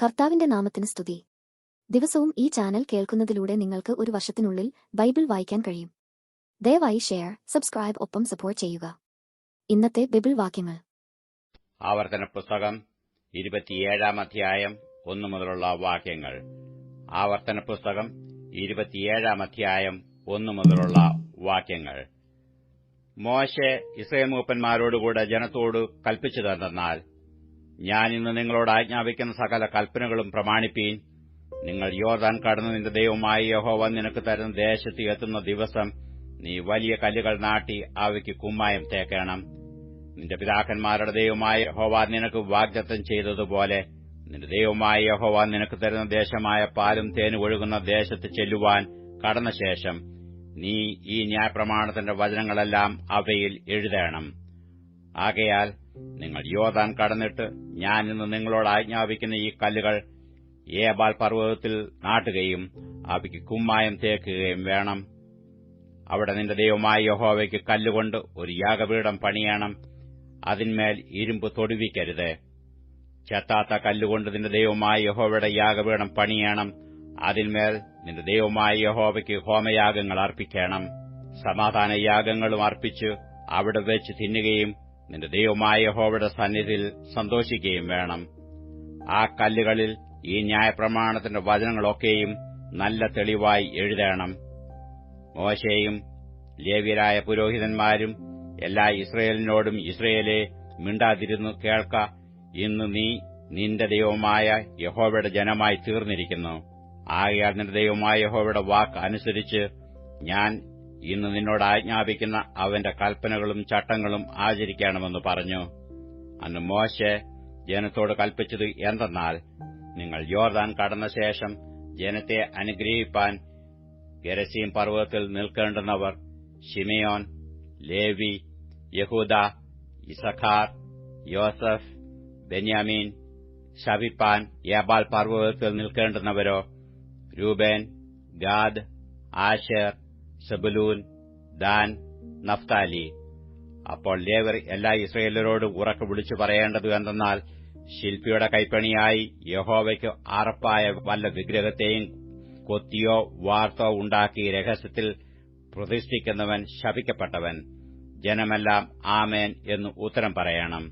കർത്താവിന്റെ നാമത്തിന് സ്തുതി. ദിവസവും ഈ ചാനൽ കേൾക്കുന്നതിലൂടെ നിങ്ങൾക്ക് ഒരു വർഷത്തിനുള്ളിൽ ബൈബിൾ വായിക്കാൻ കഴിയും. ദയവായി ഷെയർ, സബ്സ്ക്രൈബ് ഒപ്പം സപ്പോർട്ട് ചെയ്യുക. ഇന്നത്തെ ബൈബിൾ വാക്യങ്ങൾ. ആവർത്തന പുസ്തകം 27 അധ്യായം 1 മുതലുള്ള വാക്യങ്ങൾ. ആവർത്തന പുസ്തകം 27 അധ്യായം 1 മുതലുള്ള വാക്യങ്ങൾ. മോശെ ഇസ്രായേൽ മൂപ്പന്മാരോടുകൂടെ ജനത്തോട് കൽപ്പിച്ചതെന്തെന്നാൽ, ഞാൻ ഇന്ന് നിങ്ങളോട് ആജ്ഞാപിക്കുന്ന സകല കൽപ്പനകളും പ്രമാണിപ്പീൻ. നിങ്ങൾ യോർദാൻ കടന്ന് നിന്റെ ദൈവമായ യഹോവ നിനക്ക് തരുന്ന ദേശത്ത് എത്തുന്ന ദിവസം നീ വലിയ കല്ലുകൾ നാട്ടി അവയ്ക്ക് കുമ്മായം തേക്കണം. നിന്റെ പിതാക്കന്മാരുടെ ദൈവമായ യഹോവ നിനക്ക് വാഗ്ദത്തം ചെയ്തതുപോലെ നിന്റെ ദൈവമായ യഹോവ നിനക്ക് തരുന്ന ദേശമായ പാലും തേനും ഒഴുകുന്ന ദേശത്ത് ചെല്ലുവാൻ കടന്ന ശേഷം നീ ഈ ന്യായപ്രമാണത്തിന്റെ വചനങ്ങളെല്ലാം അവയിൽ എഴുതേണം. ആകയാൽ നിങ്ങൾ യോർദാൻ കടന്നിട്ട് ഞാൻ ഇന്ന് നിങ്ങളോട് ആജ്ഞാപിക്കുന്ന ഈ കല്ലുകൾ ഏബാൽ പർവ്വതത്തിൽ നാട്ടുകയും അവയ്ക്ക് കുമ്മായം തേക്കുകയും വേണം. അവിടെ നിന്റെ ദൈവമായ യഹോവയ്ക്ക് കല്ലുകൊണ്ട് ഒരു യാഗപീഠം പണിയണം. അതിന്മേൽ ഇരുമ്പ് തൊടുവിക്കരുത്. ചെത്താത്ത കല്ലുകൊണ്ട് നിന്റെ ദൈവമായ യഹോവയുടെ യാഗപീഠം പണിയണം. അതിന്മേൽ നിന്റെ ദൈവമായ യഹോവയ്ക്ക് ഹോമയാഗങ്ങൾ അർപ്പിക്കണം. സമാധാനയാഗങ്ങളും അർപ്പിച്ച് അവിടെ വെച്ച് തിന്നുകയും നിന്റെ ദൈവമായ യഹോവയുടെ സന്നിധിയിൽ സന്തോഷിക്കുകയും വേണം. ആ കല്ലുകളിൽ ഈ ന്യായപ്രമാണത്തിന്റെ വചനങ്ങളൊക്കെയും നല്ല തെളിവായി എഴുതേണം. മോശെയും ലേവ്യരായ പുരോഹിതന്മാരും എല്ലാ ഇസ്രയേലിനോടും, ഇസ്രയേലേ, മിണ്ടാതിരുന്നു കേൾക്ക. ഇന്ന് നീ നിന്റെ ദൈവമായ യഹോവയുടെ ജനമായി തീർന്നിരിക്കുന്നു. ആകയാൽ നിന്റെ ദൈവമായ യഹോവയുടെ വാക്ക് അനുസരിച്ച് ഞാൻ ഇന്ന് നിന്നോട് ആജ്ഞാപിക്കുന്ന അവന്റെ കൽപ്പനകളും ചട്ടങ്ങളും ആചരിക്കണമെന്ന് പറഞ്ഞു. അന്ന് മോശെ ജനത്തോട് കൽപ്പിച്ചത് എന്തെന്നാൽ, നിങ്ങൾ യോർദാൻ കടന്ന ശേഷം ജനത്തെ അനുഗ്രഹിപ്പാൻ ഗെരസീം പർവ്വതത്തിൽ നിൽക്കേണ്ടുന്നവർ ശിമെയോൻ, ലേവി, യഹൂദ, ഇസഖാർ, യോസഫ്, ബെന്യാമീൻ ശപിപ്പാൻ ഏബാൽ പർവ്വതത്തിൽ നിൽക്കേണ്ടുന്നവരോ Reuben, Gad, Asher, Zebulun, Dan, Naphtali. അപ്പോൾ ലേവ്യർ എല്ലാ ഇസ്രായേലരോടും ഉറക്കെ വിളിച്ചു പറയേണ്ടത് എന്തെന്നാൽ, ശില്പിയുടെ കൈപ്പണിയായി യഹോവയ്ക്ക് അറപ്പായ വല്ല വിഗ്രഹത്തെയും കൊത്തിയോ വാർത്തോ ഉണ്ടാക്കി രഹസ്യത്തിൽ പ്രതിഷ്ഠിക്കുന്നവൻ ശപിക്കപ്പെട്ടവൻ. ജനമെല്ലാം ആമേൻ എന്ന് ഉത്തരം പറയണം.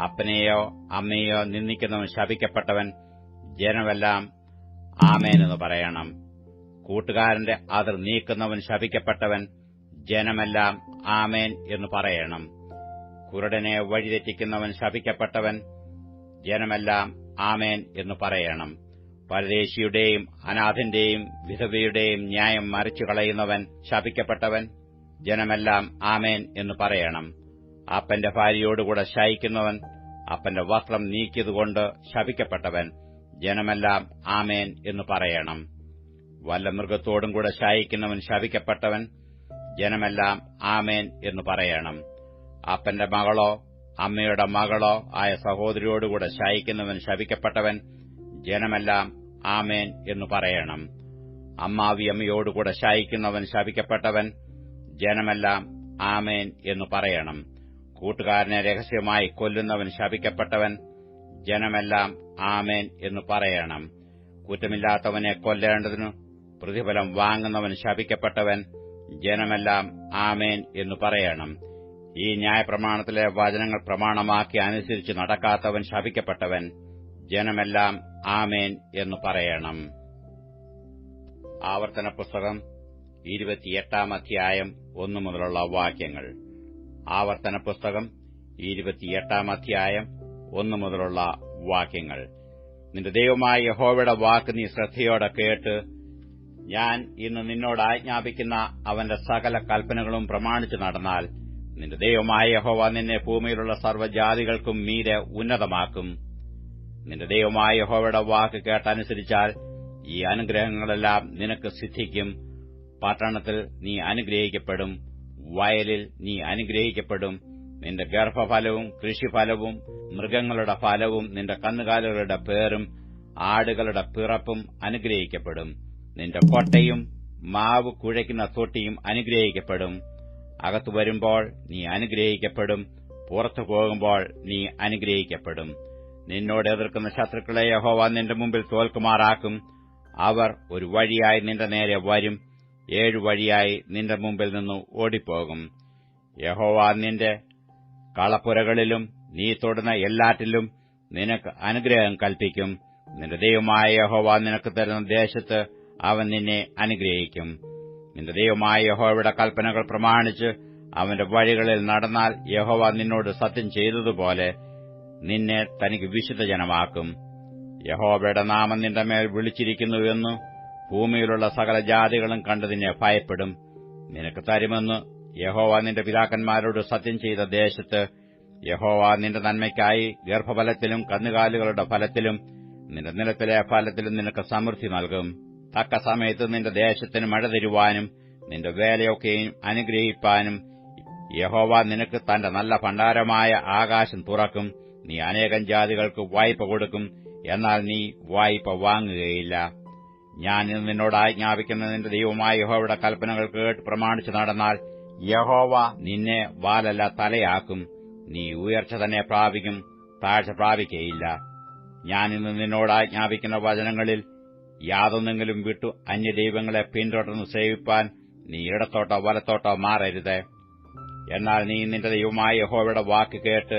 അപ്പനെയോ അമ്മയെയോ നിന്ദിക്കുന്നവൻ ശപിക്കപ്പെട്ടവൻ. ജനമെല്ലാം ആമേൻ എന്ന് പറയണം. കൂട്ടുകാരന്റെ അതിർ നീക്കുന്നവൻ ശപിക്കപ്പെട്ടവൻ. ജനമെല്ലാം ആമേൻ എന്ന് പറയണം. കുരുടനെ വഴിതെറ്റിക്കുന്നവൻ ശപിക്കപ്പെട്ടവൻ. ജനമെല്ലാം ആമേൻ എന്ന് പറയണം. പരദേശിയുടെയും അനാഥന്റെയും വിധവയുടെയും ന്യായം മറിച്ചു കളയുന്നവൻ ശപിക്കപ്പെട്ടവൻ. ജനമെല്ലാം ആമേൻ എന്ന് പറയണം. അപ്പന്റെ ഭാര്യയോടുകൂടെ ശയിക്കുന്നവൻ അപ്പന്റെ വസ്ത്രം നീക്കിയതുകൊണ്ട് ശപിക്കപ്പെട്ടവൻ. ജനമെല്ലാം ആമേൻ എന്ന് പറയണം. വല്ല മൃഗത്തോടും കൂടെ ശയിക്കുന്നവൻ ശപിക്കപ്പെട്ടവൻ. ജനമെല്ലാം ആമേൻ എന്ന് പറയണം. അപ്പന്റെ മകളോ അമ്മയുടെ മകളോ ആയ സഹോദരിയോടുകൂടെ ശയിക്കുന്നവൻ ശപിക്കപ്പെട്ടവൻ. ജനമെല്ലാം ആമേൻ എന്ന് പറയണം. അമ്മാവിയമ്മയോടുകൂടെ ശയിക്കുന്നവൻ ശപിക്കപ്പെട്ടവൻ. ജനമെല്ലാം ആമേൻ എന്ന് പറയണം. കൂട്ടുകാരനെ രഹസ്യമായി കൊല്ലുന്നവൻ ശപിക്കപ്പെട്ടവൻ. ജനമെല്ലാം ആമേൻ എന്ന് പറയണം. കുറ്റമില്ലാത്തവനെ കൊല്ലേണ്ടതിനു പ്രതിഫലം വാങ്ങുന്നവൻ ശപിക്കപ്പെട്ടവൻ. ജനമെല്ലാം ആമേൻ എന്ന് പറയണം. ഈ ന്യായപ്രമാണത്തിലെ വചനങ്ങൾ പ്രമാണമാക്കി അനുസരിച്ച് നടക്കാത്തവൻ ശപിക്കപ്പെട്ടവൻ. ജനമെല്ലാം ആമേൻ എന്ന് പറയണം. ആവർത്തന പുസ്തകം 28 അധ്യായം 1 മുതലുള്ള വാക്യങ്ങൾ. ആവർത്തന പുസ്തകം 28 അധ്യായം 1 മുതലുള്ള വാക്യങ്ങൾ. നിന്റെ ദൈവമായ യഹോവയുടെ വാക്ക് നീ ശ്രദ്ധയോടെ കേട്ട് ഞാൻ ഇന്ന് നിന്നോട് ആജ്ഞാപിക്കുന്ന അവന്റെ സകല കൽപ്പനകളും പ്രമാണിച്ചു നടന്നാൽ നിന്റെ ദൈവമായ യഹോവ നിന്നെ ഭൂമിയിലുള്ള സർവ്വജാതികൾക്കും മീതെ ഉന്നതമാക്കും. നിന്റെ ദൈവമായ യഹോവയുടെ വാക്ക് കേട്ടനുസരിച്ചാൽ ഈ അനുഗ്രഹങ്ങളെല്ലാം നിനക്ക് സിദ്ധിക്കും. പട്ടണത്തിൽ നീ അനുഗ്രഹിക്കപ്പെടും. വയലിൽ നീ അനുഗ്രഹിക്കപ്പെടും. നിന്റെ ഗർഭഫലവും കൃഷിഫലവും മൃഗങ്ങളുടെ ഫലവും നിന്റെ കന്നുകാലികളുടെ പേരും ആടുകളുടെ പിറപ്പും അനുഗ്രഹിക്കപ്പെടും. നിന്റെ കൊട്ടയും മാവ് കുഴയ്ക്കുന്ന തൊട്ടിയും അനുഗ്രഹിക്കപ്പെടും. അകത്തു വരുമ്പോൾ നീ അനുഗ്രഹിക്കപ്പെടും. പുറത്തു പോകുമ്പോൾ നീ അനുഗ്രഹിക്കപ്പെടും. നിന്നോട് എതിർക്കുന്ന ശത്രുക്കളെ യഹോവ നിന്റെ മുമ്പിൽ തോൽക്കുമാറാക്കും. അവർ ഒരു വഴിയായി നിന്റെ നേരെ വരും, 7 വഴിയായി നിന്റെ മുമ്പിൽ നിന്ന് ഓടിപ്പോകും. യഹോവ നിന്റെ കളപ്പുരകളിലും നീ തൊടുന്ന എല്ലാറ്റിലും നിനക്ക് അനുഗ്രഹം കൽപ്പിക്കും. നിന്റെ ദൈവമായ യഹോവ നിനക്ക് തരുന്ന ദേശത്ത് അവൻ നിന്നെ അനുഗ്രഹിക്കും. നിന്റെ ദൈവമായ യഹോവയുടെ കൽപ്പനകൾ പ്രമാണിച്ച് അവന്റെ വഴികളിൽ നടന്നാൽ യഹോവ നിന്നോട് സത്യം ചെയ്തതുപോലെ നിന്നെ തനിക്ക് വിശുദ്ധജനമാക്കും. യഹോവയുടെ നാമം നിന്റെ മേൽ വിളിച്ചിരിക്കുന്നുവെന്ന് ഭൂമിയിലുള്ള സകല ജാതികളും കണ്ട് നിന്നെ ഭയപ്പെടും. നിനക്ക് തരുമെന്ന് യഹോവ നിന്റെ പിതാക്കന്മാരോട് സത്യം ചെയ്ത ദേശത്ത് യഹോവ നിന്റെ നന്മയ്ക്കായി ഗർഭഫലത്തിലും കന്നുകാലികളുടെ ഫലത്തിലും നിന്റെ നിലത്തിലെ ഫലത്തിലും നിനക്ക് സമൃദ്ധി നൽകും. തക്ക സമയത്ത് നിന്റെ ദേശത്തിന് മഴ തരുവാനും നിന്റെ വേലയൊക്കെയും അനുഗ്രഹിപ്പാനും യഹോവ നിനക്ക് തന്റെ നല്ല ഭണ്ഡാരമായ ആകാശം തുറക്കും. നീ അനേകം ജാതികൾക്ക് വായ്പ കൊടുക്കും, എന്നാൽ നീ വായ്പ വാങ്ങുകയില്ല. ഞാൻ ഇന്ന് നിന്നോട് ആജ്ഞാപിക്കുന്ന നിന്റെ ദൈവമായ യഹോവയുടെ കൽപ്പനകൾ കേട്ട് പ്രമാണിച്ചു നടന്നാൽ യഹോവ നിന്നെ വാലല്ല തലയാക്കും. നീ ഉയർച്ച തന്നെ പ്രാപിക്കും, താഴ്ച പ്രാപിക്കയില്ല. ഞാൻ ഇന്ന് നിന്നോട് ആജ്ഞാപിക്കുന്ന വചനങ്ങളിൽ യാതൊന്നെങ്കിലും വിട്ടു അന്യദൈവങ്ങളെ പിന്തുടർന്ന് സേവിപ്പാൻ നീ ഇടത്തോട്ടോ വലത്തോട്ടോ മാറരുത്. എന്നാൽ നീ നിന്റെ ദൈവമായ യഹോവയുടെ വാക്ക് കേട്ട്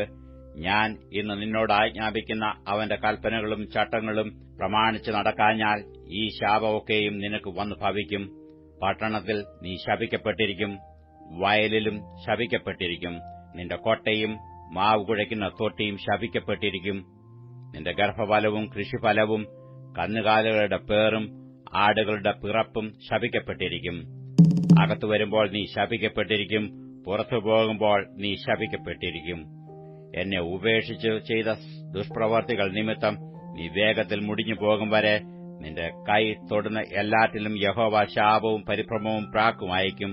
ഞാൻ ഇന്ന് നിന്നോട് ആജ്ഞാപിക്കുന്ന അവന്റെ കൽപ്പനകളും ചട്ടങ്ങളും പ്രമാണിച്ച് നടക്കാഞ്ഞാൽ ഈ ശാപമൊക്കെയും നിനക്ക് വന്നു ഭവിക്കും. പട്ടണത്തിൽ നീ ശപിക്കപ്പെട്ടിരിക്കും, വയലിലും ശപിക്കപ്പെട്ടിരിക്കും. നിന്റെ കൊട്ടയും മാവ് കുഴയ്ക്കുന്ന തൊട്ടിയും ശപിക്കപ്പെട്ടിരിക്കും. നിന്റെ ഗർഭഫലവും കൃഷിഫലവും കന്നുകാലികളുടെ പേറും ആടുകളുടെ പിറപ്പും ശപിക്കപ്പെട്ടിരിക്കും. അകത്തു വരുമ്പോൾ നീ ശപിക്കപ്പെട്ടിരിക്കും, പുറത്തു പോകുമ്പോൾ നീ ശപിക്കപ്പെട്ടിരിക്കും. എന്നെ ഉപേക്ഷിച്ച് ചെയ്ത ദുഷ്പ്രവർത്തികൾ നിമിത്തം നീ വേഗത്തിൽ മുടിഞ്ഞു പോകും വരെ നിന്റെ കൈ തൊടുന്ന എല്ലാറ്റിലും യഹോവ ശാപവും പരിഭ്രമവും പ്രാക്കും അയക്കും.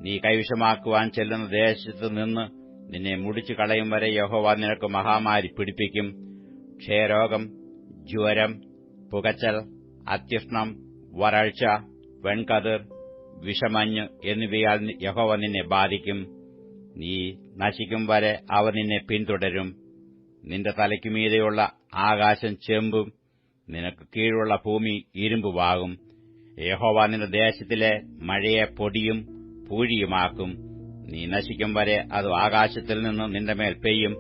നീ കൈവശമാക്കുവാൻ ചെല്ലുന്ന ദേശത്ത് നിന്ന് നിന്നെ മുടിച്ചു കളയും വരെ യഹോവ നിനക്ക് മഹാമാരി പിടിപ്പിക്കും. ക്ഷയരോഗം, ജ്വരം, പുകച്ചൽ, അത്യുഷ്ണം, വരൾച്ച, വെൺകതിർ, വിഷമഞ്ഞ് എന്നിവയാൽ യഹോവ നിന്നെ ബാധിക്കും. നീ നശിക്കും വരെ അവ നിന്നെ പിന്തുടരും. നിന്റെ തലയ്ക്കുമീതെയുള്ള ആകാശം ചെമ്പും നിനക്ക് കീഴുള്ള ഭൂമി ഇരുമ്പുമാകും. യഹോവ നിന്റെ ദേശത്തിലെ മഴയെ പൊടിയും പൂഴിയുമാക്കും. നീ നശിക്കും വരെ അത് ആകാശത്തിൽ നിന്ന് നിന്റെ മേൽ പെയ്യും.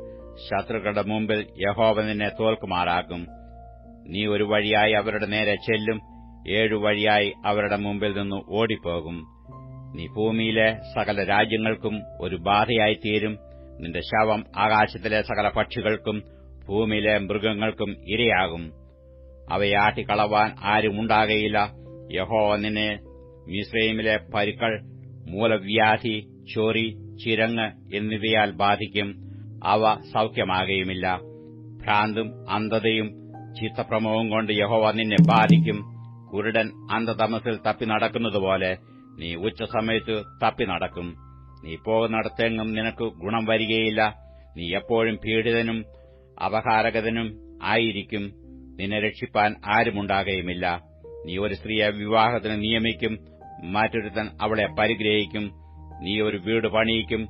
ശത്രുക്കളുടെ മുമ്പിൽ യഹോവ നിന്നെ തോൽക്കുമാറാക്കും. നീ ഒരു വഴിയായി അവരുടെ നേരെ ചെല്ലും, 7 വഴിയായി അവരുടെ മുമ്പിൽ നിന്ന് ഓടിപ്പോകും. നീ ഭൂമിയിലെ സകല രാജ്യങ്ങൾക്കും ഒരു ബാധയായിത്തീരും. നിന്റെ ശവം ആകാശത്തിലെ സകല പക്ഷികൾക്കും ഭൂമിയിലെ മൃഗങ്ങൾക്കും ഇരയാകും. അവയെ ആട്ടിക്കളവാൻ ആരുമുണ്ടാകയില്ല. യഹോവ നിന്നെ മിസ്രയീമിലെ പരുക്കൾ, മൂലവ്യാധി, ചൊറി, ചിരങ്ങ് എന്നിവയാൽ ബാധിക്കും. അവ സൌഖ്യമാകുകയുമില്ല. ഭ്രാന്തും അന്ധതയും ചിത്തഭ്രമവും കൊണ്ട് യഹോവ നിന്നെ ബാധിക്കും. കുരുടൻ അന്ധതമസിൽ തപ്പി നടക്കുന്നതുപോലെ നീ ഉച്ചസമയത്ത് തപ്പി നടക്കും. നീ പോകുന്നിടത്തെങ്ങും നിനക്ക് ഗുണം വരികയില്ല. നീ എപ്പോഴും പീഡിതനും അപഹാരകനും ആയിരിക്കും. നിന്നെ രക്ഷിപ്പാൻ ആരുമുണ്ടാകുകയുമില്ല. നീ ഒരു സ്ത്രീയെ വിവാഹത്തിന് നിയമിക്കും, മറ്റൊരുത്തൻ അവളെ പരിഗ്രഹിക്കും. നീ ഒരു വീട് പണിയിക്കും,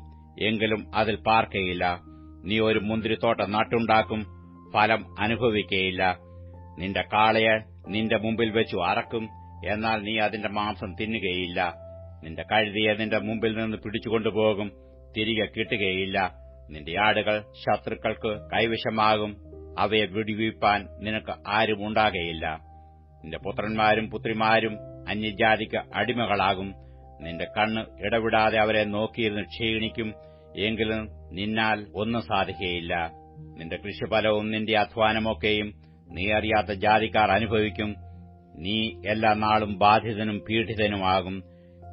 എങ്കിലും അതിൽ പാർക്കയില്ല. നീ ഒരു മുന്തിരിത്തോട്ടം നട്ടുണ്ടാക്കും, ഫലം അനുഭവിക്കയില്ല. നിന്റെ കാളയെ നിന്റെ മുമ്പിൽ വെച്ചു അറക്കും, എന്നാൽ നീ അതിന്റെ മാംസം തിന്നുകയില്ല. നിന്റെ കഴുതിയെ നിന്റെ മുമ്പിൽ നിന്ന് പിടിച്ചുകൊണ്ടുപോകും, തിരികെ കിട്ടുകയില്ല. നിന്റെ ആടുകൾ ശത്രുക്കൾക്ക് കൈവശമാകും, അവയെ വിടുവിപ്പാൻ നിനക്ക് ആരുമുണ്ടാകയില്ല. നിന്റെ പുത്രന്മാരും പുത്രിമാരും അന്യജാതിക്ക് അടിമകളാകും. നിന്റെ കണ്ണ് ഇടവിടാതെ അവരെ നോക്കിയിരുന്ന് ക്ഷീണിക്കും, എങ്കിലും നിന്നാൽ ഒന്നും സാധിക്കുകയില്ല. നിന്റെ കൃഷിഫലവും നിന്റെ അധ്വാനമൊക്കെയും നീ അറിയാത്ത ജാതിക്കാർ അനുഭവിക്കും. നീ എല്ലാ നാളും ബാധിതനും പീഡിതനുമാകും.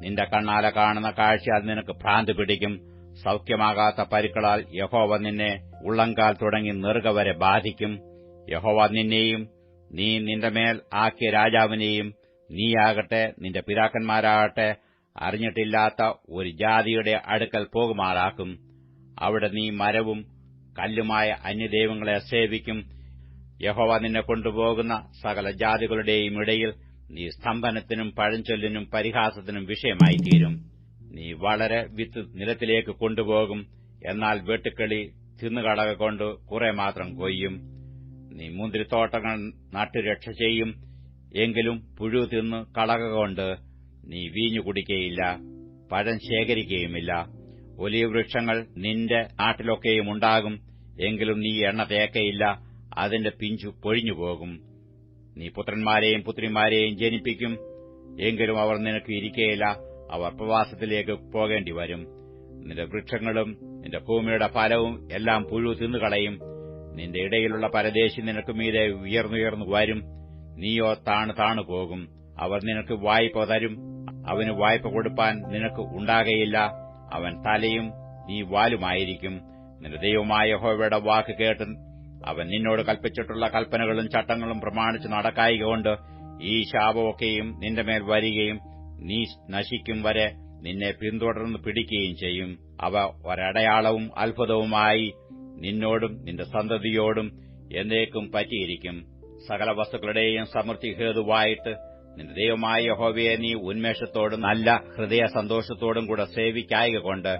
നിന്റെ കണ്ണാലെ കാണുന്ന കാഴ്ചയാൽ നിനക്ക് ഭ്രാന്ത് പിടിക്കും. സൌഖ്യമാകാത്ത പരുക്കളാൽ യഹോവ നിന്നെ ഉള്ളങ്കാൽ തുടങ്ങി നെറുക വരെ ബാധിക്കും. യഹോവ നിന്നെയും നീ നിന്റെ മേൽ ആക്കിയ രാജാവിനെയും നീയാകട്ടെ നിന്റെ പിതാക്കന്മാരാകട്ടെ അറിഞ്ഞിട്ടില്ലാത്ത ഒരു ജാതിയുടെ അടുക്കൽ പോകുമാറാക്കും. അവിടെ നീ മരവും കല്ലുമായ അന്യദൈവങ്ങളെ സേവിക്കും. യഹോവ നിന്നെ കൊണ്ടുപോകുന്ന സകല ജാതികളുടെയും ഇടയിൽ നീ സ്തംഭനത്തിനും പഴഞ്ചൊല്ലിനും പരിഹാസത്തിനും വിഷയമായിത്തീരും. നീ വളരെ വിത്ത് നിലത്തിലേക്ക് കൊണ്ടുപോകും, എന്നാൽ വെട്ടുക്കിളി തിന്നുകളകൊണ്ട് കുറെ മാത്രം കൊയ്യും. നീ മുന്തിരിത്തോട്ടങ്ങൾ നട്ടു രക്ഷ ചെയ്യും. എങ്കിലും പുഴു തിന്ന് കളകൊണ്ട് നീ വീഞ്ഞു കുടിക്കയില്ല, പഴം ശേഖരിക്കുകയുമില്ല. ഒലിവ് വൃക്ഷങ്ങൾ നിന്റെ നാട്ടിലൊക്കെയും ഉണ്ടാകും. എങ്കിലും നീ എണ്ണ തേക്കയില്ല, അതിന്റെ പിഞ്ചു പൊഴിഞ്ഞുപോകും. നീ പുത്രന്മാരെയും പുത്രിമാരെയും ജനിപ്പിക്കും. എങ്കിലും അവർ നിനക്ക് ഇരിക്കയില്ല, അവർ പ്രവാസത്തിലേക്ക് പോകേണ്ടി വരും. നിന്റെ വൃക്ഷങ്ങളും നിന്റെ ഭൂമിയുടെ ഫലവും എല്ലാം പുഴു തിന്നുകളയും. നിന്റെ ഇടയിലുള്ള പരദേശി നിനക്ക് മീതെ ഉയർന്നുയർന്നു വരും, നീയോ താണു പോകും. അവർ നിനക്ക് വായ്പ തരും, അവന് വായ്പ കൊടുപ്പാൻ നിനക്ക് ഉണ്ടാകയില്ല. അവൻ തലയും നീ വാലുമായിരിക്കും. നിന്റെ ദൈവമായ യഹോവയുടെ വാക്ക് കേട്ട് അവൻ നിന്നോട് കൽപ്പിച്ചിട്ടുള്ള കൽപ്പനകളും ചട്ടങ്ങളും പ്രമാണിച്ച് നടക്കായികൊണ്ട് ഈ ശാപമൊക്കെയും നിന്റെ മേൽ വരികയും നീ നശിക്കും വരെ നിന്നെ പിന്തുടർന്ന് പിടിക്കുകയും ചെയ്യും. അവ ഒരടയാളവും അത്ഭുതവുമായി നിന്നോടും നിന്റെ സന്തതിയോടും എന്നേക്കും പറ്റിയിരിക്കും. സകല വസ്തുക്കളുടെയും സമൃദ്ധി ഹേതുവായിട്ട് നിന്റെ ദൈവമായ യഹോവയെ നീ ഉന്മേഷത്തോടും നല്ല ഹൃദയ സന്തോഷത്തോടും കൂടെ സേവിക്കായകൊണ്ട്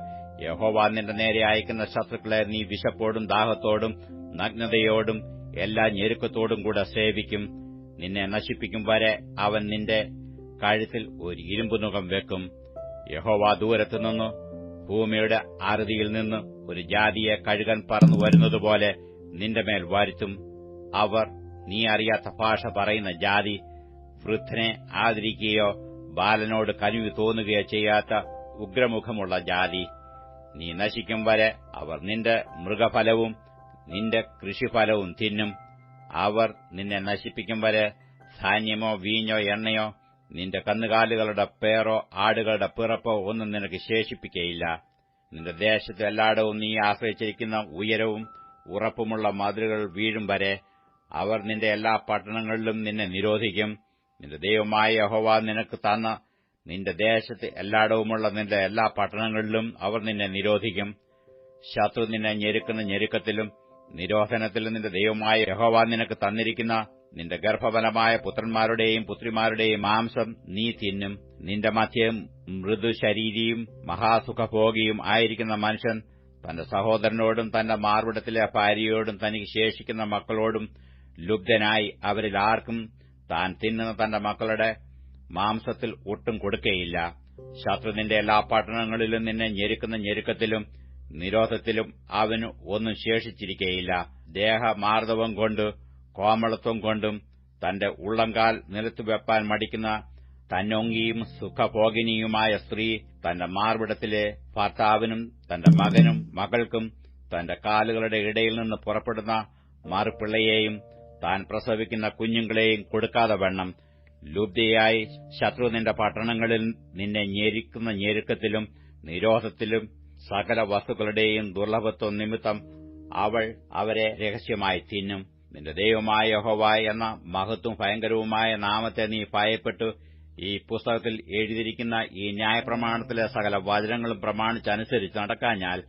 യഹോവ നിന്റെ നേരെ അയക്കുന്ന ശത്രുക്കളെ നീ വിശപ്പോടും ദാഹത്തോടും നഗ്നതയോടും എല്ലാ ഞെരുക്കത്തോടും കൂടെ സേവിക്കും. നിന്നെ നശിപ്പിക്കും വരെ അവൻ നിന്റെ കഴുത്തിൽ ഒരു ഇരുമ്പുനുകം വെക്കും. യഹോവ ദൂരത്തുനിന്ന് ഭൂമിയുടെ ആരതിയിൽ നിന്ന് ഒരു ജാതിയെ കഴുകൻ പറന്നു വരുന്നതുപോലെ നിന്റെ മേൽ വരുത്തും. അവർ നീ അറിയാത്ത ഭാഷ പറയുന്ന ജാതി, വൃദ്ധനെ ആദരിക്കുകയോ ബാലനോട് കനിവ് തോന്നുകയോ ചെയ്യാത്ത ഉഗ്രമുഖമുള്ള ജാതി. നീ നശിക്കും വരെ അവർ നിന്റെ മൃഗഫലവും നിന്റെ കൃഷിഫലവും തിന്നും. അവർ നിന്നെ നശിപ്പിക്കും വരെ ധാന്യമോ വീഞ്ഞോ എണ്ണയോ നിന്റെ കന്നുകാലികളുടെ പേറോ ആടുകളുടെ പിറപ്പോ ഒന്നും നിനക്ക് ശേഷിപ്പിക്കയില്ല. നിന്റെ ദേശത്ത് എല്ലായിടവും നീ ആശ്രയിച്ചിരിക്കുന്ന ഉയരവും ഉറപ്പുമുള്ള മതിലുകൾ വീഴും വരെ അവർ നിന്റെ എല്ലാ പട്ടണങ്ങളിലും നിന്നെ നിരോധിക്കും. നിന്റെ ദൈവമായ യഹോവ നിനക്ക് തന്ന നിന്റെ ദേശത്ത് എല്ലായിടവുമുള്ള നിന്റെ എല്ലാ പട്ടണങ്ങളിലും അവർ നിന്നെ നിരോധിക്കും. ശത്രു നിന്നെ ഞെരുക്കുന്ന ഞെരുക്കത്തിലും നിരോധനത്തിലും നിന്റെ ദൈവമായ യഹോവ നിനക്ക് തന്നിരിക്കുന്ന നിന്റെ ഗർഭഫലമായ പുത്രന്മാരുടെയും പുത്രിമാരുടെയും മാംസം നീ തിന്നും. നിന്റെ മധ്യം മൃദുശരീരിയും മഹാസുഖഭോഗിയും ആയിരിക്കുന്ന മനുഷ്യൻ തന്റെ സഹോദരനോടും തന്റെ മാർവിടത്തിലെ ഭാര്യയോടും തനിക്ക് ശേഷിക്കുന്ന മക്കളോടും ലുബ്ധനായി അവരിൽ ആർക്കും താൻ തിന്നുന്ന തന്റെ മക്കളുടെ മാംസത്തിൽ ഒട്ടും കൊടുക്കയില്ല. ശത്രു നിന്റെ എല്ലാ പട്ടണങ്ങളിലും നിന്നെ ഞെരുക്കുന്ന ഞെരുക്കത്തിലും നിരോധത്തിലും അവന് ഒന്നും ശേഷിച്ചിരിക്കയില്ല. ദേഹമാർദ്ദവം കൊണ്ട് കോമളത്വം കൊണ്ടും തന്റെ ഉള്ളങ്കാൽ നിലത്തു വെപ്പാൻ മടിക്കുന്ന തന്നൊങ്കിയും സുഖഭോഗിനിയുമായ സ്ത്രീ തന്റെ മാർവിടത്തിലെ ഭർത്താവിനും തന്റെ മകനും മകൾക്കും തന്റെ കാലുകളുടെ ഇടയിൽ നിന്ന് പുറപ്പെടുന്ന മറുപിള്ളയെയും താൻ പ്രസവിക്കുന്ന കുഞ്ഞുങ്ങളെയും കൊടുക്കാതെ വണ്ണം ലുബ്ധയായി ശത്രു നിന്റെ പട്ടണങ്ങളിൽ നിന്നെ ഞെരുക്കുന്ന ഞെരുക്കത്തിലും നിരോധത്തിലും സകല വസ്തുക്കളുടെയും ദുർലഭത്വം നിമിത്തം അവൾ അവരെ രഹസ്യമായി തിന്നും. നിന്റെ ദൈവമായ യഹോവ എന്ന മഹത്വം ഭയങ്കരവുമായ നാമത്തെ നീ ഭയപ്പെട്ടു ഈ പുസ്തകത്തിൽ എഴുതിയിരിക്കുന്ന ഈ ന്യായപ്രമാണത്തിലെ സകല വചനങ്ങളും പ്രമാണിച്ചനുസരിച്ച് നടക്കാഞ്ഞാൽ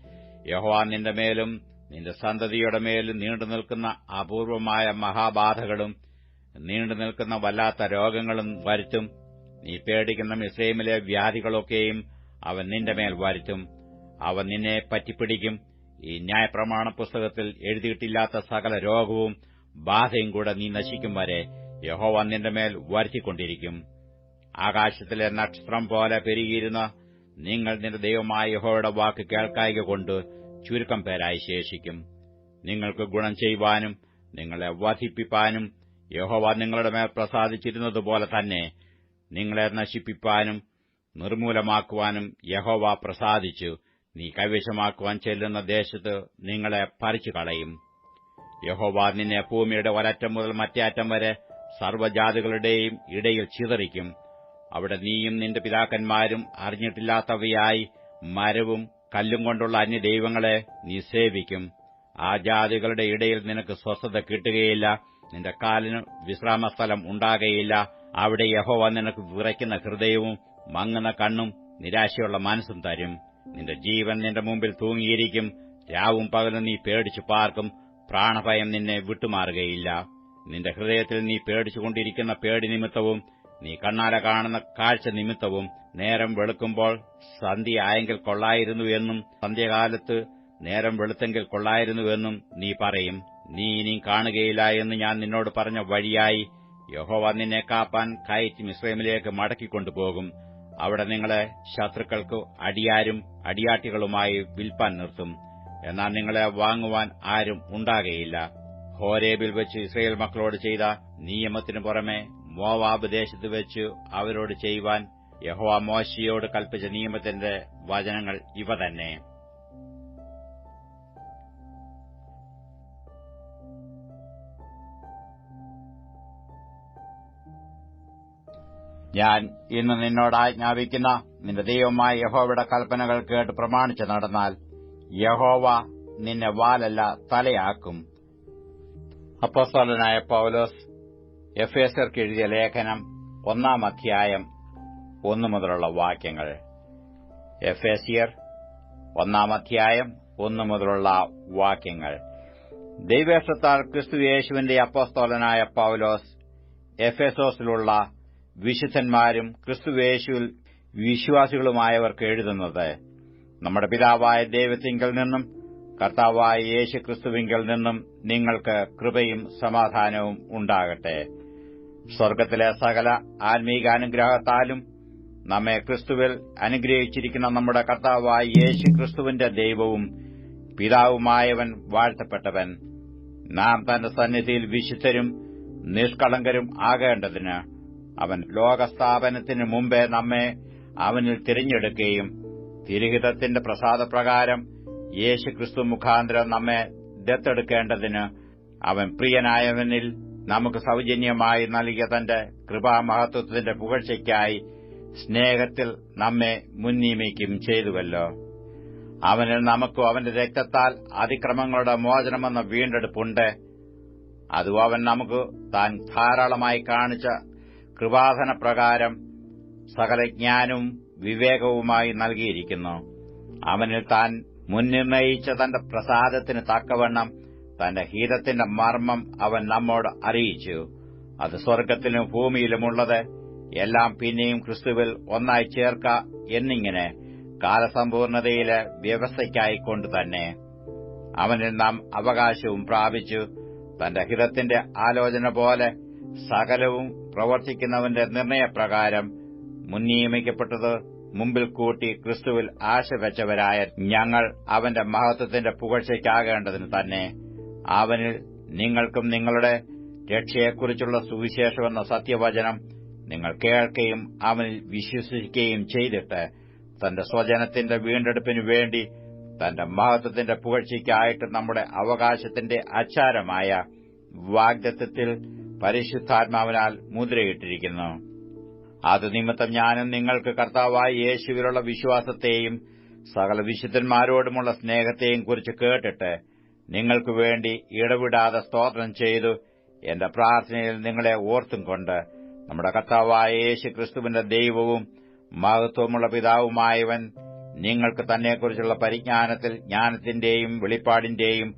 യഹോവ നിന്റെ മേലും നിന്റെ സന്തതിയുടെ മേലും നീണ്ടുനിൽക്കുന്ന അപൂർവമായ മഹാബാധകളും നീണ്ടുനിൽക്കുന്ന വല്ലാത്ത രോഗങ്ങളും വരുത്തും. നീ പേടിക്കുന്ന മിസ്രയീമിലെ വ്യാധികളൊക്കെയും അവൻ നിന്റെ മേൽ വരുത്തും. അവൻ നിന്നെ പറ്റിപ്പിടിക്കും. ഈ ന്യായപ്രമാണ പുസ്തകത്തിൽ എഴുതിയിട്ടില്ലാത്ത സകല രോഗവും ബാധയും കൂടെ നീ നശിക്കും വരെ യഹോവ നിന്റെ മേൽ വരുത്തിക്കൊണ്ടിരിക്കും. ആകാശത്തിലെ നക്ഷത്രം പോലെ പെരുകിയിരുന്ന നിങ്ങൾ നിന്റെ ദൈവമായ യഹോവയുടെ വാക്ക് കേൾക്കായ്കൊണ്ട് ചുരുക്കം പേരായി ശേഷിക്കും. നിങ്ങൾക്ക് ഗുണം ചെയ്യുവാനും നിങ്ങളെ വധിപ്പിപ്പാനും യഹോവ നിങ്ങളുടെ മേൽ പ്രസാദിച്ചിരുന്നതുപോലെ തന്നെ നിങ്ങളെ നശിപ്പിപ്പാനും നിർമൂലമാക്കുവാനും യഹോവ പ്രസാദിച്ചു നീ കൈവശമാക്കുവാൻ ചെല്ലുന്ന ദേശത്ത് നിങ്ങളെ പറിച്ചു കളയും. യഹോവ നിന്നെ ഭൂമിയുടെ ഒരറ്റം മുതൽ മറ്റേ അറ്റം വരെ സർവ്വജാതികളുടെയും ഇടയിൽ ചിതറിക്കും. അവിടെ നീയും നിന്റെ പിതാക്കന്മാരും അറിഞ്ഞിട്ടില്ലാത്തവയായി മരവും കല്ലും കൊണ്ടുള്ള അന്യദൈവങ്ങളെ നീ സേവിക്കും. ആ ജാതികളുടെ ഇടയിൽ നിനക്ക് സ്വസ്ഥത കിട്ടുകയില്ല. നിന്റെ കാലിന് വിശ്രാമസ്ഥലം ഉണ്ടാകയില്ല. അവിടെ യഹോവ നിനക്ക് വിറയ്ക്കുന്ന ഹൃദയവും മങ്ങുന്ന കണ്ണും നിരാശയുള്ള മനസ്സും തരും. നിന്റെ ജീവൻ നിന്റെ മുമ്പിൽ തൂങ്ങിയിരിക്കും. രാവും പകലും നീ പേടിച്ചു പാർക്കും. പ്രാണഭയം നിന്നെ വിട്ടുമാറുകയില്ല. നിന്റെ ഹൃദയത്തിൽ നീ പേടിച്ചുകൊണ്ടിരിക്കുന്ന പേടി നിമിത്തവും നീ കണ്ണാല കാണുന്ന കാഴ്ച നിമിത്തവും നേരം വെളുക്കുമ്പോൾ സന്ധ്യ ആയെങ്കിൽ കൊള്ളായിരുന്നു എന്നും സന്ധ്യകാലത്ത് നേരം വെളുത്തെങ്കിൽ കൊള്ളായിരുന്നുവെന്നും നീ പറയും. നീ ഇനി കാണുകയില്ല എന്ന് ഞാൻ നിന്നോട് പറഞ്ഞ വഴിയായി യഹോവ നിന്നെ കാപ്പാൻ കയറ്റി മിസ്രയീമിലേക്ക് മടക്കിക്കൊണ്ടുപോകും. അവിടെ നിങ്ങളെ ശത്രുക്കൾക്ക് അടിയാരും അടിയാട്ടികളുമായി വിൽപ്പാൻ നിർത്തും. എന്നാൽ നിങ്ങളെ വാങ്ങുവാൻ ആരും ഉണ്ടാകയില്ല. ഹോരേബിൽ വെച്ച് ഇസ്രായേൽ മക്കളോട് ചെയ്ത നിയമത്തിനു പുറമെ മോവാബ് ദേശത്ത് വെച്ച് അവരോട് ചെയ്യുവാൻ യഹോവ മോശെയോട് കൽപ്പിച്ച നിയമത്തിന്റെ വചനങ്ങൾ ഇവ തന്നെ. ഞാൻ ഇന്ന് നിന്നോട് ആജ്ഞാപിക്കുന്ന നിന്റെ ദൈവമായ യഹോവയുടെ കൽപ്പനകൾ കേട്ട് പ്രമാണിച്ച് നടന്നാൽ യഹോവ നിന്നെ വാലല്ല തലയാക്കും. അപ്പോസ്തലനായ പൗലോസ് എഫേസ്യർക്ക് എഴുതിയ ലേഖനം 1-ാം അധ്യായം 1 മുതലുള്ള വാക്യങ്ങൾ. എഫേസ്യർ 1-ാം അധ്യായം 1 മുതലുള്ള വാക്യങ്ങൾ. ദൈവേഷ്ടത്താൽ ക്രിസ്തുയേശുവിന്റെ അപ്പോസ്തലനായ പൗലോസ് എഫേസോസിലുള്ള വിശുദ്ധന്മാരും ക്രിസ്തുയേശുവിൽ വിശ്വാസികളുമായവർക്ക് എഴുതുന്നത്, നമ്മുടെ പിതാവായ ദൈവത്തിങ്കൽ നിന്നും കർത്താവായ യേശുക്രിസ്തുവിങ്കൽ നിന്നും നിങ്ങൾക്ക് കൃപയും സമാധാനവും ഉണ്ടാകട്ടെ. സ്വർഗ്ഗത്തിലെ സകല ആത്മീകാനുഗ്രഹത്താലും നമ്മെ ക്രിസ്തുവിൽ അനുഗ്രഹിച്ചിരിക്കുന്ന നമ്മുടെ കർത്താവായ യേശുക്രിസ്തുവിന്റെ ദൈവവും പിതാവുമായവൻ വാഴ്ത്തപ്പെട്ടവൻ. നാം തന്റെ സന്നിധിയിൽ വിശുദ്ധരും നിഷ്കളങ്കരും ആകേണ്ടതിന് അവൻ ലോകസ്ഥാപനത്തിന് മുമ്പേ നമ്മെ അവനിൽ തിരഞ്ഞെടുക്കുകയും തിരുഹിതത്തിന്റെ പ്രസാദപ്രകാരം യേശുക്രിസ്തു മുഖാന്തരം നമ്മെ ദത്തെടുക്കേണ്ടതിന് അവൻ പ്രിയനായവനിൽ നമുക്ക് സൗജന്യമായി നൽകിയ തന്റെ കൃപാമഹത്വത്തിന്റെ പുകഴ്ചയ്ക്കായി സ്നേഹത്തിൽ നമ്മെ മുൻനിയമിക്കും ചെയ്തുവല്ലോ. അവനിൽ നമുക്കും അവന്റെ രക്തത്താൽ അതിക്രമങ്ങളുടെ മോചനമെന്ന വീണ്ടെടുപ്പുണ്ട്. അതും അവൻ നമുക്ക് താൻ ധാരാളമായി കാണിച്ച കൃപാധനപ്രകാരം സകല ജ്ഞാനവും വിവേകവുമായി നൽകിയിരിക്കുന്നു. അവനിൽ താൻ മുൻനിർണയിച്ച തന്റെ പ്രസാദത്തിന് തക്കവണ്ണം തന്റെ ഹിതത്തിന്റെ മർമ്മം അവൻ നമ്മോട് അറിയിച്ചു. അത് സ്വർഗ്ഗത്തിലും ഭൂമിയിലുമുള്ളത് എല്ലാം പിന്നെയും ക്രിസ്തുവിൽ ഒന്നായി ചേർക്ക എന്നിങ്ങനെ കാലസമ്പൂർണതയിലെ വ്യവസ്ഥയ്ക്കായിക്കൊണ്ട് തന്നെ അവനിൽ നാം അവകാശവും പ്രാപിച്ചു. തന്റെ ഹിതത്തിന്റെ ആലോചന പോലെ സകലവും പ്രവർത്തിക്കുന്നവന്റെ നിർണയപ്രകാരം മുൻനിയമിക്കപ്പെട്ടത് മുമ്പിൽ കൂട്ടി ക്രിസ്തുവിൽ ആശ വെച്ചവരായ ഞങ്ങൾ അവന്റെ മഹത്വത്തിന്റെ പുകഴ്ചയ്ക്കാകേണ്ടതിന് തന്നെ അവനിൽ നിങ്ങൾക്കും നിങ്ങളുടെ രക്ഷയെക്കുറിച്ചുള്ള സുവിശേഷമെന്ന സത്യവചനം നിങ്ങൾ കേൾക്കുകയും അവനിൽ വിശ്വസിക്കുകയും ചെയ്തിട്ട് തന്റെ സ്വജനത്തിന്റെ വീണ്ടെടുപ്പിനു വേണ്ടി തന്റെ മഹത്വത്തിന്റെ പുകഴ്ചയ്ക്കായിട്ട് നമ്മുടെ അവകാശത്തിന്റെ അച്ചാരമായ വാഗ്ദത്തത്തിൽ പരിശുദ്ധാത്മാവിനാൽ മുദ്രയിട്ടിരിക്കുന്നു. അത് നിമിത്തം ഞാനും നിങ്ങൾക്ക് കർത്താവായ യേശുവിലുള്ള വിശ്വാസത്തെയും സകല വിശുദ്ധന്മാരോടുമുള്ള സ്നേഹത്തെയും കുറിച്ച് കേട്ടിട്ട് നിങ്ങൾക്കു വേണ്ടി ഇടവിടാതെ സ്തോത്രം ചെയ്തു എന്റെ പ്രാർത്ഥനയിൽ നിങ്ങളെ ഓർത്തും കൊണ്ട് നമ്മുടെ കർത്താവായ യേശുക്രിസ്തുവിന്റെ ദൈവവും മഹത്വമുള്ള പിതാവുമായവൻ നിങ്ങൾക്ക് തന്നെക്കുറിച്ചുള്ള പരിജ്ഞാനത്തിൽ ജ്ഞാനത്തിന്റെയും വെളിപ്പാടിന്റെയും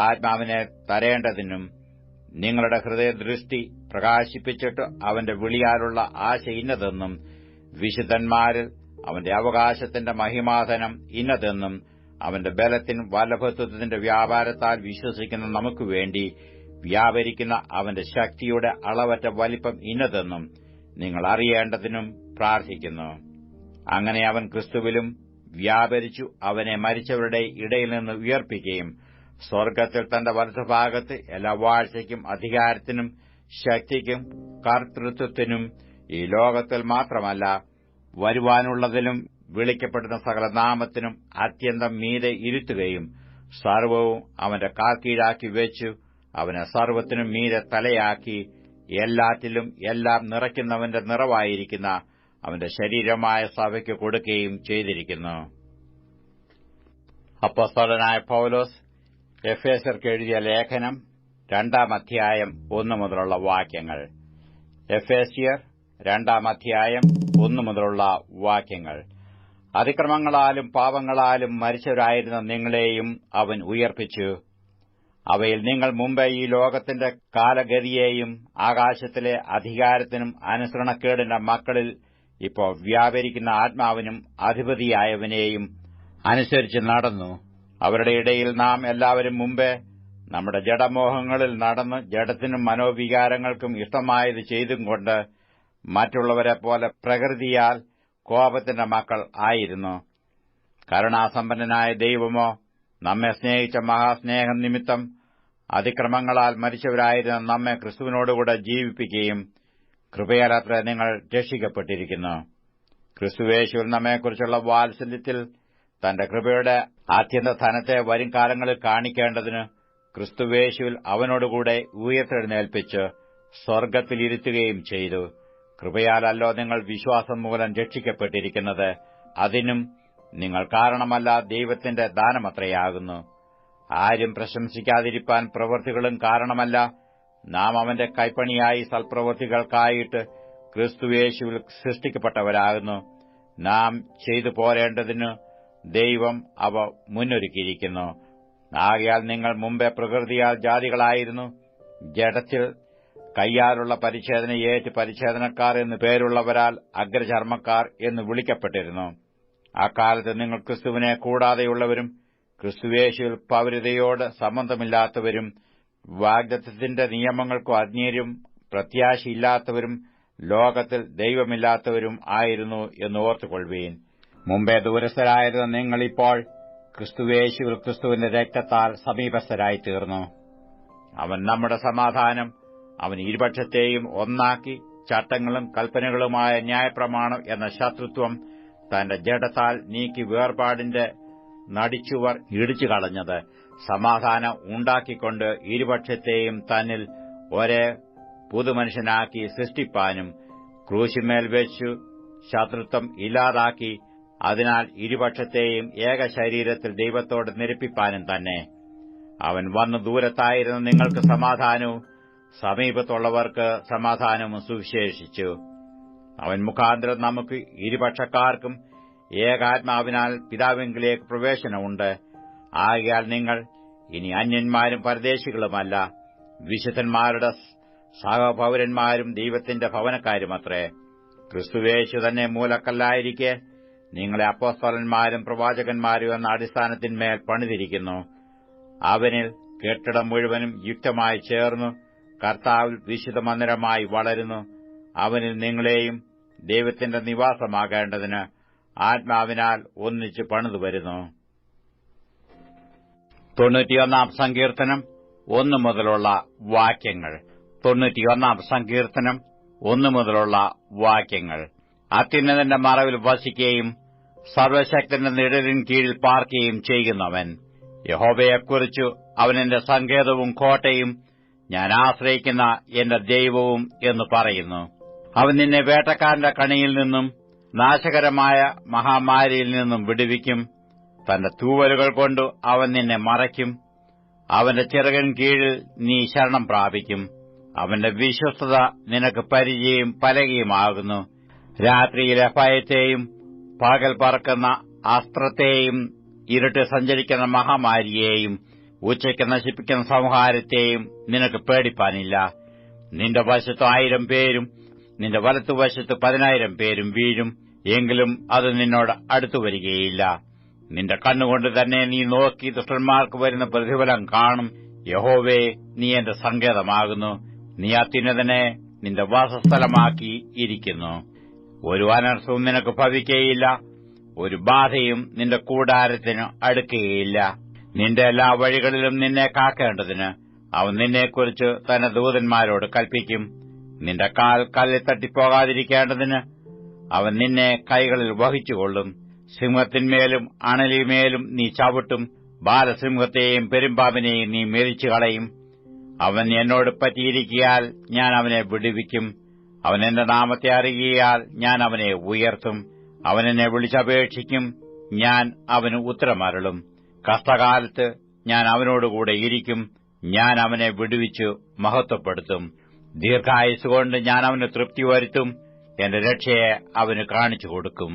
ആത്മാവിനെ തരേണ്ടതിനും നിങ്ങളുടെ ഹൃദയദൃഷ്ടി പ്രകാശിപ്പിച്ചിട്ട് അവന്റെ വിളിയാലുള്ള ആശ ഇന്നതെന്നും വിശുദ്ധന്മാരിൽ അവന്റെ അവകാശത്തിന്റെ മഹിമാധനം ഇന്നതെന്നും അവന്റെ ബലത്തിനും വല്ലഭത്വത്തിന്റെ വ്യാപാരത്താൽ വിശ്വസിക്കുന്ന നമുക്കുവേണ്ടി വ്യാപരിക്കുന്ന അവന്റെ ശക്തിയുടെ അളവറ്റ വലിപ്പം ഇന്നതെന്നും നിങ്ങൾ അറിയേണ്ടതിനും പ്രാർത്ഥിക്കുന്നു. അങ്ങനെ അവൻ ക്രിസ്തുവിലും വ്യാപരിച്ചു അവനെ മരിച്ചവരുടെ ഇടയിൽ നിന്ന് ഉയർപ്പിക്കുകയും സ്വർഗ്ഗത്തിൽ തന്റെ വലതുഭാഗത്ത് എല്ലാ വാഴ്ചയ്ക്കും അധികാരത്തിനും ശക്തിക്കും കർത്തൃത്വത്തിനും ഈ ലോകത്തിൽ മാത്രമല്ല വരുവാനുള്ളതിലും വിളിക്കപ്പെടുന്ന സകല നാമത്തിനും അത്യന്തം മീതെ ഇരുത്തുകയും സർവ്വവും അവന്റെ കാൽക്കീഴാക്കി വെച്ചു അവനെ സർവ്വത്തിനും മീതെ തലയാക്കി എല്ലാറ്റിലും എല്ലാം നിറയ്ക്കുന്നവന്റെ നിറവായിരിക്കുന്ന അവന്റെ ശരീരമായ സഭയ്ക്ക് കൊടുക്കുകയും ചെയ്തിരിക്കുന്നു. അപ്പോസ്തലനായ പൗലോസ് എഫേസ്യർക്ക് എഴുതിയ ലേഖനം 2-ാം അധ്യായം 1 മുതലുള്ള വാക്യങ്ങൾ. എഫേസ്യർ 2-ാം അധ്യായം 1 മുതലുള്ള വാക്യങ്ങൾ. അതിക്രമങ്ങളാലും പാപങ്ങളാലും മരിച്ചവരായിരുന്ന നിങ്ങളെയും അവൻ ഉയർപ്പിച്ചു. അവയിൽ നിങ്ങൾ മുമ്പ് ഈ ലോകത്തിന്റെ കാലഗതിയെയും ആകാശത്തിലെ അധികാരത്തിനും അനുസരണക്കേടിന്റെ മക്കളിൽ ഇപ്പോൾ വ്യാപരിക്കുന്ന ആത്മാവിനും അധിപതിയായവനെയും അനുസരിച്ച് നടന്നു. അവരുടെ ഇടയിൽ നാം എല്ലാവരും മുമ്പേ നമ്മുടെ ജഡമോഹങ്ങളിൽ നടന്ന് ജഡത്തിനും മനോവികാരങ്ങൾക്കും ഇഷ്ടമായത് ചെയ്തും കൊണ്ട് മറ്റുള്ളവരെപ്പോലെ പ്രകൃതിയാൽ കോപത്തിന്റെ മക്കൾ ആയിരുന്നു. കരുണാസമ്പന്നനായ ദൈവമോ നമ്മെ സ്നേഹിച്ച മഹാസ്നേഹം നിമിത്തം അതിക്രമങ്ങളാൽ മരിച്ചവരായിരുന്ന നമ്മെ ക്രിസ്തുവിനോടുകൂടെ ജീവിപ്പിക്കുകയും കൃപയാലത്രേ നിങ്ങൾ രക്ഷിക്കപ്പെട്ടിരിക്കുന്നു. ക്രിസ്തുവേശുവിൽ നമ്മെക്കുറിച്ചുള്ള വാത്സല്യത്തിൽ തന്റെ കൃപയുടെ ആത്യന്തധനത്തെ വരും കാലങ്ങളിൽ കാണിക്കേണ്ടതിന് ക്രിസ്തുവേശുവിൽ അവനോടുകൂടെ ഉയർത്തെഴുന്നേൽപ്പിച്ച് സ്വർഗ്ഗത്തിലിരുത്തുകയും ചെയ്തു. കൃപയാലല്ലോ നിങ്ങൾ വിശ്വാസം മൂലം രക്ഷിക്കപ്പെട്ടിരിക്കുന്നത്. അതിനും നിങ്ങൾ കാരണമല്ല, ദൈവത്തിന്റെ ദാനമത്രയാകുന്നു. ആരും പ്രശംസിക്കാതിരിപ്പാൻ പ്രവൃത്തികളും കാരണമല്ല. നാം അവന്റെ കൈപ്പണിയായി സൽപ്രവൃത്തികൾക്കായിട്ട് ക്രിസ്തുയേശുവിൽ സൃഷ്ടിക്കപ്പെട്ടവരാകുന്നു. നാം ചെയ്തു പോരേണ്ടതിന് ദൈവം അവ മുന്നൊരുക്കിയിരിക്കുന്നു. ആകയാൽ നിങ്ങൾ മുമ്പേ പ്രകൃതിയാൽ ജാതികളായിരുന്നു. ജഡത്തിൽ കയ്യാലുള്ള പരിച്ഛേദനയേറ്റ് പരിച്ഛേദനക്കാർ എന്നു പേരുള്ളവരാൽ അഗ്രചർമ്മക്കാർ എന്ന് വിളിക്കപ്പെട്ടിരുന്നു. അക്കാലത്ത് നിങ്ങൾ ക്രിസ്തുവിനെ കൂടാതെയുള്ളവരും ക്രിസ്തുയേശുവിൽ പൗരതയോട് സംബന്ധമില്ലാത്തവരും വാഗ്ദത്തത്തിന്റെ നിയമങ്ങൾക്കു അജ്ഞരും പ്രത്യാശയില്ലാത്തവരും ലോകത്തിൽ ദൈവമില്ലാത്തവരും ആയിരുന്നു എന്ന് ഓർത്തുകൊള്ളുവീൻ. മുമ്പേ ദൂരസ്ഥരായിരുന്ന നിങ്ങളിപ്പോൾ ക്രിസ്തുയേശുവിൽ ക്രിസ്തുവിന്റെ രക്തത്താൽ സമീപസ്ഥരായിത്തീർന്നു. അവൻ നമ്മുടെ സമാധാനം. അവൻ ഇരുപക്ഷത്തെയും ഒന്നാക്കി ചട്ടങ്ങളും കൽപ്പനകളുമായ ന്യായപ്രമാണം എന്ന ശത്രുത്വം തന്റെ ജഡത്താൽ നീക്കി വേർപാടിന്റെ നടിച്ചുവർ ഇടിച്ചു കളഞ്ഞത് സമാധാനം ഉണ്ടാക്കിക്കൊണ്ട് ഇരുപക്ഷത്തെയും തന്നിൽ ഒരേ പുതുമനുഷ്യനാക്കി സൃഷ്ടിപ്പാനും ക്രൂശിന്മേൽ വെച്ചു ശത്രുത്വം ഇല്ലാതാക്കി അതിനാൽ ഇരുപക്ഷത്തെയും ഏക ശരീരത്തിൽ ദൈവത്തോട് നിരപ്പിപ്പാനും തന്നെ. അവൻ വന്നു ദൂരത്തായിരുന്ന നിങ്ങൾക്ക് സമാധാനവും സമീപത്തുള്ളവർക്ക് സമാധാനവും സുവിശേഷിച്ചു. അവൻ മുഖാന്തരം നമുക്ക് ഇരുപക്ഷക്കാർക്കും ഏകാത്മാവിനാൽ പിതാവിങ്കിലേക്ക് പ്രവേശനമുണ്ട്. ആകയാൽ നിങ്ങൾ ഇനി അന്യന്മാരും പരദേശികളുമല്ല, വിശുദ്ധന്മാരുടെ സഹപൌരന്മാരും ദൈവത്തിന്റെ ഭവനക്കാരുമത്രേ. ക്രിസ്തുവേശു തന്നെ മൂലക്കല്ലായിരിക്കെ നിങ്ങളെ അപ്പോസ്തലന്മാരും പ്രവാചകന്മാരും എന്ന അടിസ്ഥാനത്തിന്മേൽ പണിതിരിക്കുന്നു. അവനിൽ കെട്ടിടം മുഴുവനും യുക്തമായി ചേർന്നു കർത്താവിൽ വിശുദ്ധ മന്ദിരമായി വളരുന്നു. അവനിൽ നിങ്ങളെയും ദൈവത്തിന്റെ നിവാസമാകേണ്ടതിന് ആത്മാവിനാൽ ഒന്നിച്ച് പണിതുവരുന്നു. 91 സങ്കീർത്തനം 1 മുതലുള്ള വാക്യങ്ങൾ. 91 സങ്കീർത്തനം 1 മുതലുള്ള വാക്യങ്ങൾ. അത്യുന്നതന്റെ മറവിൽ വസിക്കുകയും സർവശക്തന്റെ നിഴലിൻ കീഴിൽ പാർക്കുകയും ചെയ്യുന്നവൻ. യഹോവയെക്കുറിച്ചു അവൻ എന്റെ സങ്കേതവും കോട്ടയും ഞാൻ ആശ്രയിക്കുന്ന എന്റെ ദൈവവും എന്ന് പറയുന്നു. അവൻ നിന്നെ വേട്ടക്കാരന്റെ കണിയിൽ നിന്നും നാശകരമായ മഹാമാരിയിൽ നിന്നും വിടുവിക്കും. തന്റെ തൂവലുകൾ കൊണ്ട് അവൻ നിന്നെ മറയ്ക്കും. അവന്റെ ചിറകിൻ കീഴിൽ നീ ശരണം പ്രാപിക്കും. അവന്റെ വിശ്വസ്തത നിനക്ക് പരിചയം പലകയുമാകുന്നു. രാത്രിയിലെ ഭയത്തെയും പകൽ പറക്കുന്ന അസ്ത്രത്തെയും ഇരുട്ട് സഞ്ചരിക്കുന്ന മഹാമാരിയെയും ഉച്ചയ്ക്ക് നശിപ്പിക്കുന്ന സംഹാരത്തെയും നിനക്ക് പേടിപ്പാനില്ല. നിന്റെ വശത്ത് 1000 പേരും നിന്റെ വലത്തുവശത്ത് 10,000 പേരും വീഴും, എങ്കിലും അത് നിന്നോട് അടുത്തുവരികയില്ല. നിന്റെ കണ്ണുകൊണ്ട് തന്നെ നീ നോക്കി ദുഷ്ടന്മാർക്ക് വരുന്ന പ്രതിഫലം കാണും. യഹോവേ, നീ എന്റെ സങ്കേതമാകുന്നു. നീ അത്യുന്നതനെ നിന്റെ വാസസ്ഥലമാക്കി ഇരിക്കുന്നു. ഒരു അനർത്ഥവും നിനക്ക് ഭവിക്കുകയില്ല, ഒരു ബാധയും നിന്റെ കൂടാരത്തിന് അടുക്കുകയില്ല. നിന്റെ എല്ലാ വഴികളിലും നിന്നെ കാക്കേണ്ടതിന് അവൻ നിന്നെക്കുറിച്ച് തന്റെ ദൂതന്മാരോട് കൽപ്പിക്കും. നിന്റെ കാൽ കല്ലിൽ തട്ടിപ്പോകാതിരിക്കേണ്ടതിന് അവൻ നിന്നെ കൈകളിൽ വഹിച്ചുകൊള്ളും. സിംഹത്തിന്മേലും അണലിമേലും നീ ചവിട്ടും. ബാലസിംഹത്തെയും പെരുമ്പാമ്പിനെയും നീ മെതിച്ചു കളയും. അവൻ എന്നോട് പറ്റിയിരിക്കിയാൽ ഞാൻ അവനെ വിടുവിക്കും. അവൻ എന്റെ നാമത്തെ അറിയിയാൽ ഞാൻ അവനെ ഉയർത്തും. അവൻ എന്നെ വിളിച്ചപേക്ഷിക്കും, ഞാൻ അവന് ഉത്തരമരുളും. കഷ്ടകാലത്ത് ഞാൻ അവനോടുകൂടെ ഇരിക്കും. ഞാൻ അവനെ വിടുവിച്ചു മഹത്വപ്പെടുത്തും. ദീർഘായുസ്സുകൊണ്ട് ഞാൻ അവന് തൃപ്തി വരുത്തും. എന്റെ രക്ഷയെ അവന് കാണിച്ചു കൊടുക്കും.